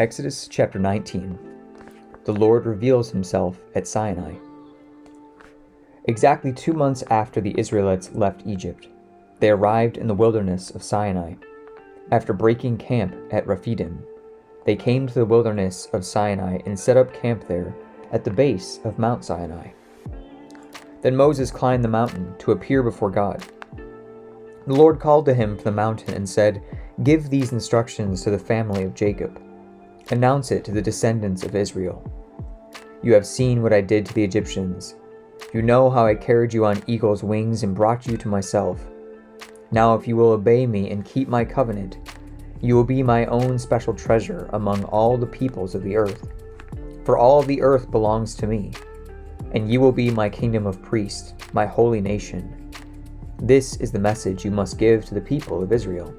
Exodus chapter 19. The Lord reveals himself at Sinai. Exactly 2 months after the Israelites left Egypt, they arrived in the wilderness of Sinai. After breaking camp at Rephidim, they came to the wilderness of Sinai and set up camp there at the base of Mount Sinai. Then Moses climbed the mountain to appear before God. The Lord called to him from the mountain and said, "Give these instructions to the family of Jacob. Announce it to the descendants of Israel. You have seen what I did to the Egyptians. You know how I carried you on eagle's wings and brought you to myself. Now if you will obey me and keep my covenant, you will be my own special treasure among all the peoples of the earth. For all the earth belongs to me, and you will be my kingdom of priests, my holy nation. This is the message you must give to the people of Israel."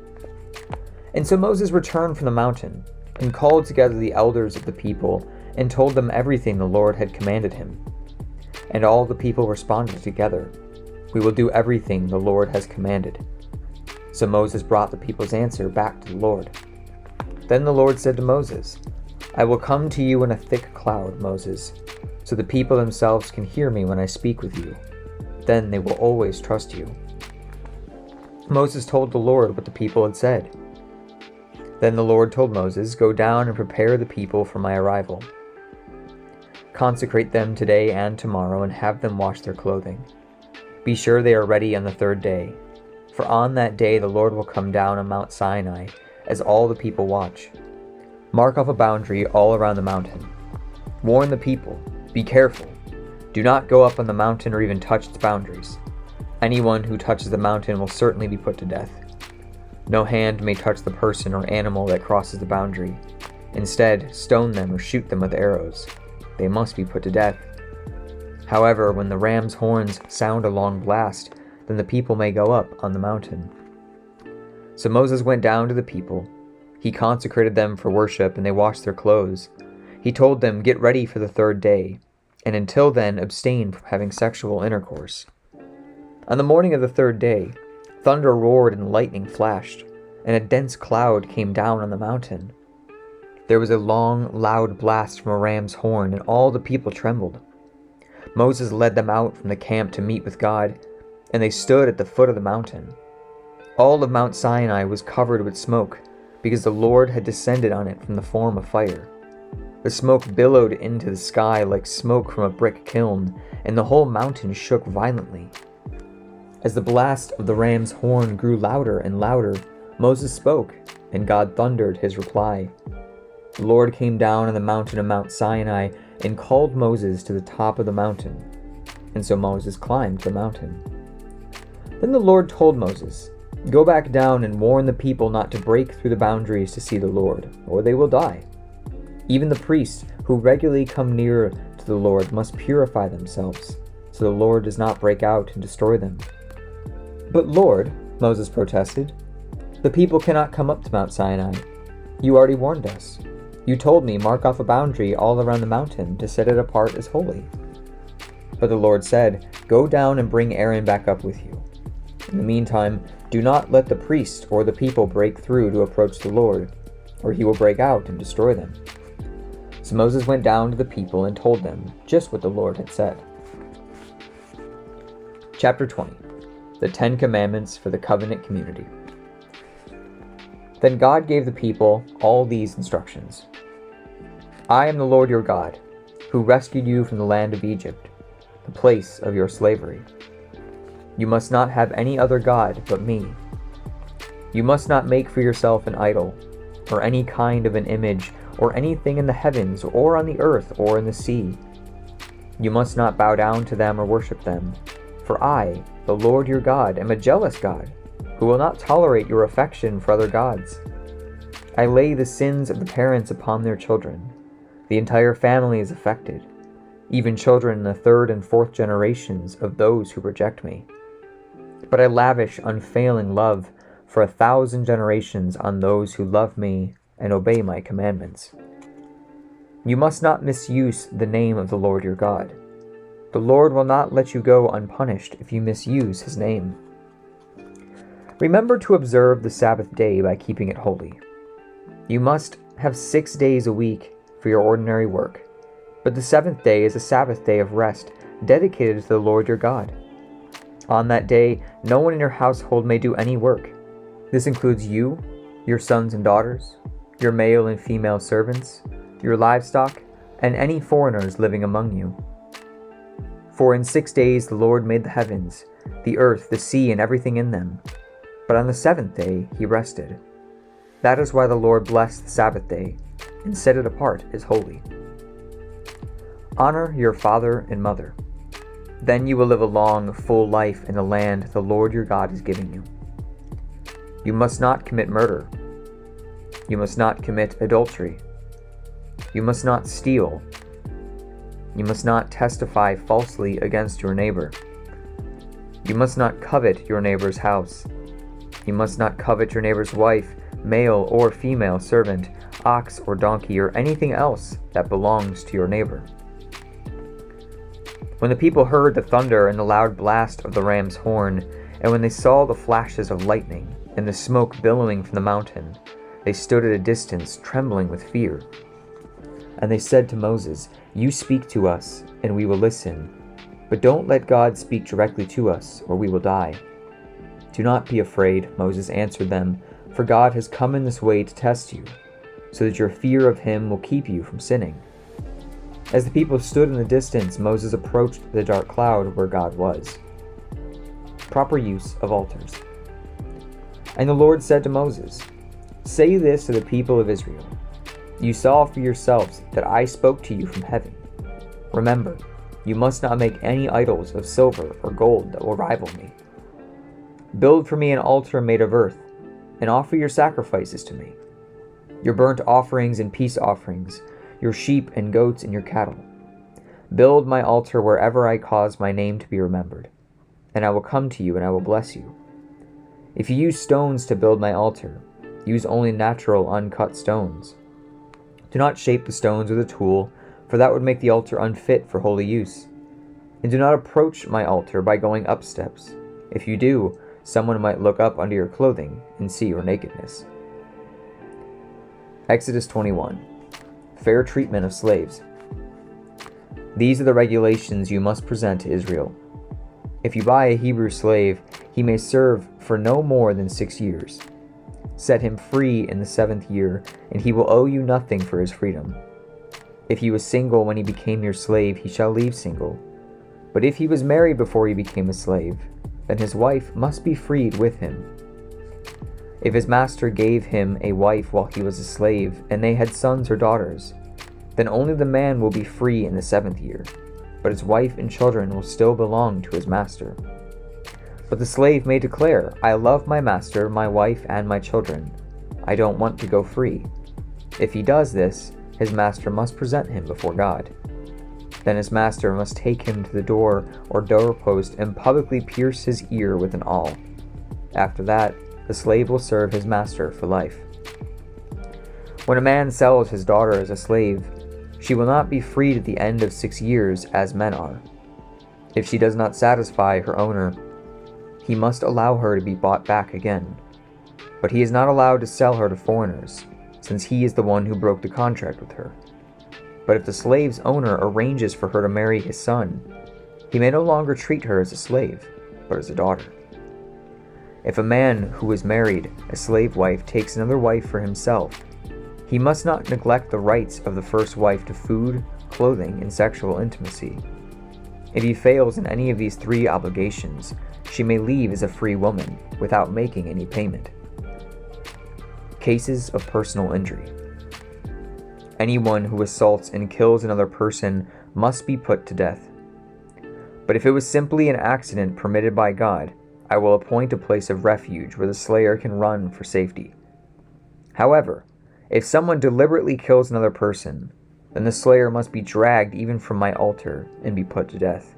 And so Moses returned from the mountain and called together the elders of the people and told them everything the Lord had commanded him. And all the people responded together, "We will do everything the Lord has commanded." So Moses brought the people's answer back to the Lord. Then the Lord said to Moses, "I will come to you in a thick cloud, Moses, so the people themselves can hear me when I speak with you. Then they will always trust you." Moses told the Lord what the people had said. Then the Lord told Moses, "Go down and prepare the people for my arrival. Consecrate them today and tomorrow and have them wash their clothing. Be sure they are ready on the 3rd day, for on that day the Lord will come down on Mount Sinai as all the people watch. Mark off a boundary all around the mountain. Warn the people, be careful. Do not go up on the mountain or even touch its boundaries. Anyone who touches the mountain will certainly be put to death. No hand may touch the person or animal that crosses the boundary. Instead, stone them or shoot them with arrows. They must be put to death. However, when the ram's horns sound a long blast, then the people may go up on the mountain." So Moses went down to the people. He consecrated them for worship, and they washed their clothes. He told them, "Get ready for the 3rd day, and until then abstain from having sexual intercourse." On the morning of the 3rd day, thunder roared and lightning flashed, and a dense cloud came down on the mountain. There was a long, loud blast from a ram's horn, and all the people trembled. Moses led them out from the camp to meet with God, and they stood at the foot of the mountain. All of Mount Sinai was covered with smoke, because the Lord had descended on it from the form of fire. The smoke billowed into the sky like smoke from a brick kiln, and the whole mountain shook violently. As the blast of the ram's horn grew louder and louder, Moses spoke, and God thundered his reply. The Lord came down on the mountain of Mount Sinai and called Moses to the top of the mountain. And so Moses climbed the mountain. Then the Lord told Moses, "Go back down and warn the people not to break through the boundaries to see the Lord, or they will die. Even the priests who regularly come near to the Lord must purify themselves, so the Lord does not break out and destroy them." "But Lord," Moses protested, "the people cannot come up to Mount Sinai. You already warned us. You told me, mark off a boundary all around the mountain to set it apart as holy." But the Lord said, "Go down and bring Aaron back up with you. In the meantime, do not let the priest or the people break through to approach the Lord, or he will break out and destroy them." So Moses went down to the people and told them just what the Lord had said. Chapter 20. The 10 Commandments for the Covenant Community. Then God gave the people all these instructions. "I am the Lord your God, who rescued you from the land of Egypt, the place of your slavery. You must not have any other god but me. You must not make for yourself an idol, or any kind of an image, or anything in the heavens, or on the earth, or in the sea. You must not bow down to them or worship them. For I, the Lord your God, am a jealous God, who will not tolerate your affection for other gods. I lay the sins of the parents upon their children. The entire family is affected, even children in the 3rd and 4th generations of those who reject me. But I lavish unfailing love for 1,000 generations on those who love me and obey my commandments. You must not misuse the name of the Lord your God. The Lord will not let you go unpunished if you misuse his name. Remember to observe the Sabbath day by keeping it holy. You must have 6 days a week for your ordinary work, but the seventh day is a Sabbath day of rest dedicated to the Lord your God. On that day, no one in your household may do any work. This includes you, your sons and daughters, your male and female servants, your livestock, and any foreigners living among you. For in 6 days the Lord made the heavens, the earth, the sea, and everything in them. But on the seventh day he rested. That is why the Lord blessed the Sabbath day and set it apart as holy. Honor your father and mother. Then you will live a long, full life in the land the Lord your God is giving you. You must not commit murder. You must not commit adultery. You must not steal. You must not testify falsely against your neighbor. You must not covet your neighbor's house. You must not covet your neighbor's wife, male or female servant, ox or donkey, or anything else that belongs to your neighbor. When the people heard the thunder and the loud blast of the ram's horn, and when they saw the flashes of lightning and the smoke billowing from the mountain, they stood at a distance, trembling with fear. And they said to Moses, "You speak to us, and we will listen. But don't let God speak directly to us, or we will die." "Do not be afraid," Moses answered them, "for God has come in this way to test you, so that your fear of him will keep you from sinning." As the people stood in the distance, Moses approached the dark cloud where God was. Proper use of altars. And the Lord said to Moses, "Say this to the people of Israel. You saw for yourselves that I spoke to you from heaven. Remember, you must not make any idols of silver or gold that will rival me. Build for me an altar made of earth, and offer your sacrifices to me, your burnt offerings and peace offerings, your sheep and goats and your cattle. Build my altar wherever I cause my name to be remembered, and I will come to you and I will bless you. If you use stones to build my altar, use only natural uncut stones. Do not shape the stones with a tool, for that would make the altar unfit for holy use. And do not approach my altar by going up steps. If you do, someone might look up under your clothing and see your nakedness." Exodus 21. Fair treatment of slaves. These are the regulations you must present to Israel. If you buy a Hebrew slave, he may serve for no more than 6 years. Set him free in the 7th year, and he will owe you nothing for his freedom. If he was single when he became your slave, he shall leave single. But if he was married before he became a slave, then his wife must be freed with him. If his master gave him a wife while he was a slave, and they had sons or daughters, then only the man will be free in the 7th year, but his wife and children will still belong to his master. But the slave may declare, "I love my master, my wife, and my children. I don't want to go free." If he does this, his master must present him before God. Then his master must take him to the door or doorpost and publicly pierce his ear with an awl. After that, the slave will serve his master for life. When a man sells his daughter as a slave, she will not be freed at the end of 6 years as men are. If she does not satisfy her owner, he must allow her to be bought back again. But he is not allowed to sell her to foreigners, since he is the one who broke the contract with her. But if the slave's owner arranges for her to marry his son, he may no longer treat her as a slave, but as a daughter. If a man who is married a slave wife takes another wife for himself, he must not neglect the rights of the first wife to food, clothing, and sexual intimacy. If he fails in any of these 3 obligations, she may leave as a free woman without making any payment. Cases of personal injury. Anyone who assaults and kills another person must be put to death. But if it was simply an accident permitted by God, I will appoint a place of refuge where the slayer can run for safety. However, if someone deliberately kills another person, then the slayer must be dragged even from my altar and be put to death.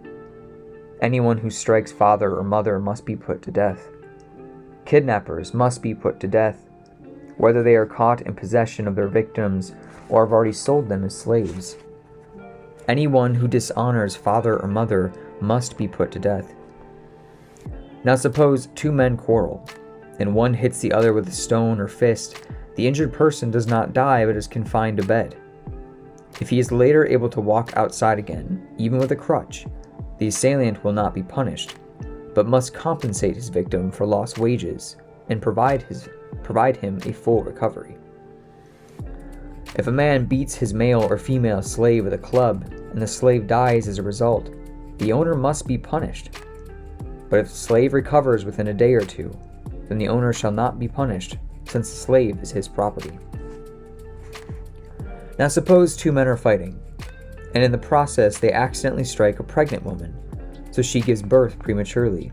Anyone who strikes father or mother must be put to death. Kidnappers must be put to death, whether they are caught in possession of their victims or have already sold them as slaves. Anyone who dishonors father or mother must be put to death. Now suppose 2 men quarrel, and one hits the other with a stone or fist, The injured person does not die but is confined to bed. If he is later able to walk outside again, even with a crutch, the assailant will not be punished, but must compensate his victim for lost wages and provide him a full recovery. If a man beats his male or female slave with a club and the slave dies as a result, the owner must be punished. But if the slave recovers within a day or two, then the owner shall not be punished, since the slave is his property. Now suppose two men are fighting, and in the process they accidentally strike a pregnant woman, so she gives birth prematurely.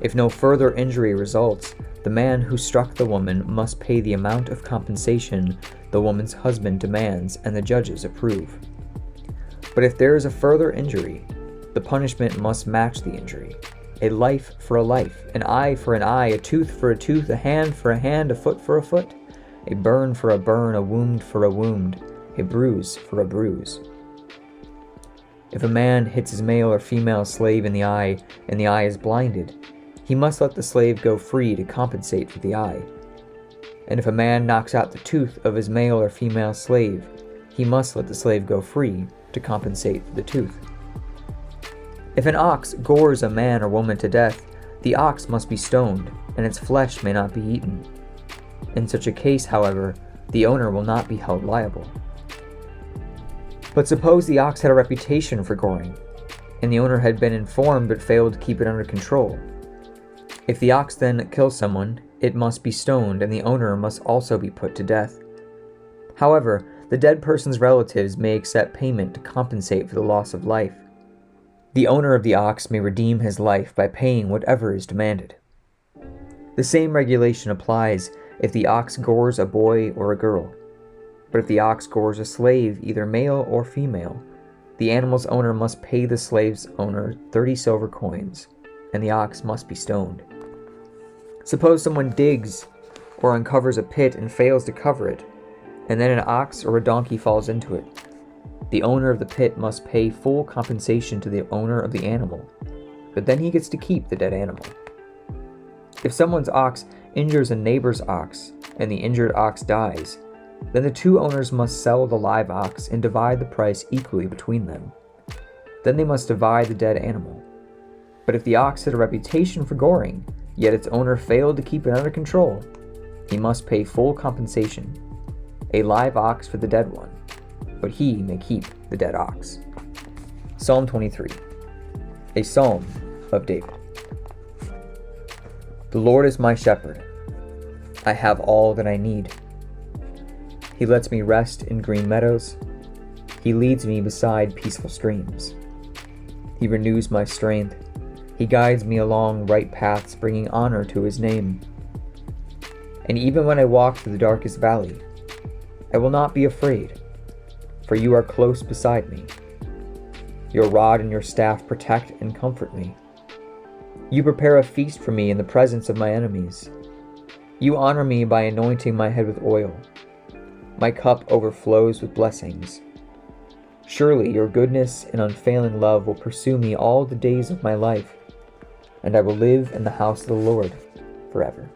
If no further injury results, the man who struck the woman must pay the amount of compensation the woman's husband demands and the judges approve. But if there is a further injury, the punishment must match the injury. A life for a life, an eye for an eye, a tooth for a tooth, a hand for a hand, a foot for a foot, a burn for a burn, a wound for a wound, a bruise for a bruise. If a man hits his male or female slave in the eye and the eye is blinded, he must let the slave go free to compensate for the eye. And if a man knocks out the tooth of his male or female slave, he must let the slave go free to compensate for the tooth. If an ox gores a man or woman to death, the ox must be stoned, and its flesh may not be eaten. In such a case, however, the owner will not be held liable. But suppose the ox had a reputation for goring, and the owner had been informed but failed to keep it under control. If the ox then kills someone, it must be stoned, and the owner must also be put to death. However, the dead person's relatives may accept payment to compensate for the loss of life. The owner of the ox may redeem his life by paying whatever is demanded. The same regulation applies if the ox gores a boy or a girl. But if the ox gores a slave, either male or female, the animal's owner must pay the slave's owner 30 silver coins, and the ox must be stoned. Suppose someone digs or uncovers a pit and fails to cover it, and then an ox or a donkey falls into it. The owner of the pit must pay full compensation to the owner of the animal, but then he gets to keep the dead animal. If someone's ox injures a neighbor's ox, and the injured ox dies, then the two owners must sell the live ox and divide the price equally between them. Then they must divide the dead animal. But if the ox had a reputation for goring, yet its owner failed to keep it under control, he must pay full compensation, a live ox for the dead one, but he may keep the dead ox. Psalm 23, a psalm of David. The Lord is my shepherd. I have all that I need. He lets me rest in green meadows. He leads me beside peaceful streams. He renews my strength. He guides me along right paths, bringing honor to his name. And even when I walk through the darkest valley, I will not be afraid, for you are close beside me. Your rod and your staff protect and comfort me. You prepare a feast for me in the presence of my enemies. You honor me by anointing my head with oil. My cup overflows with blessings. Surely your goodness and unfailing love will pursue me all the days of my life, and I will live in the house of the Lord forever.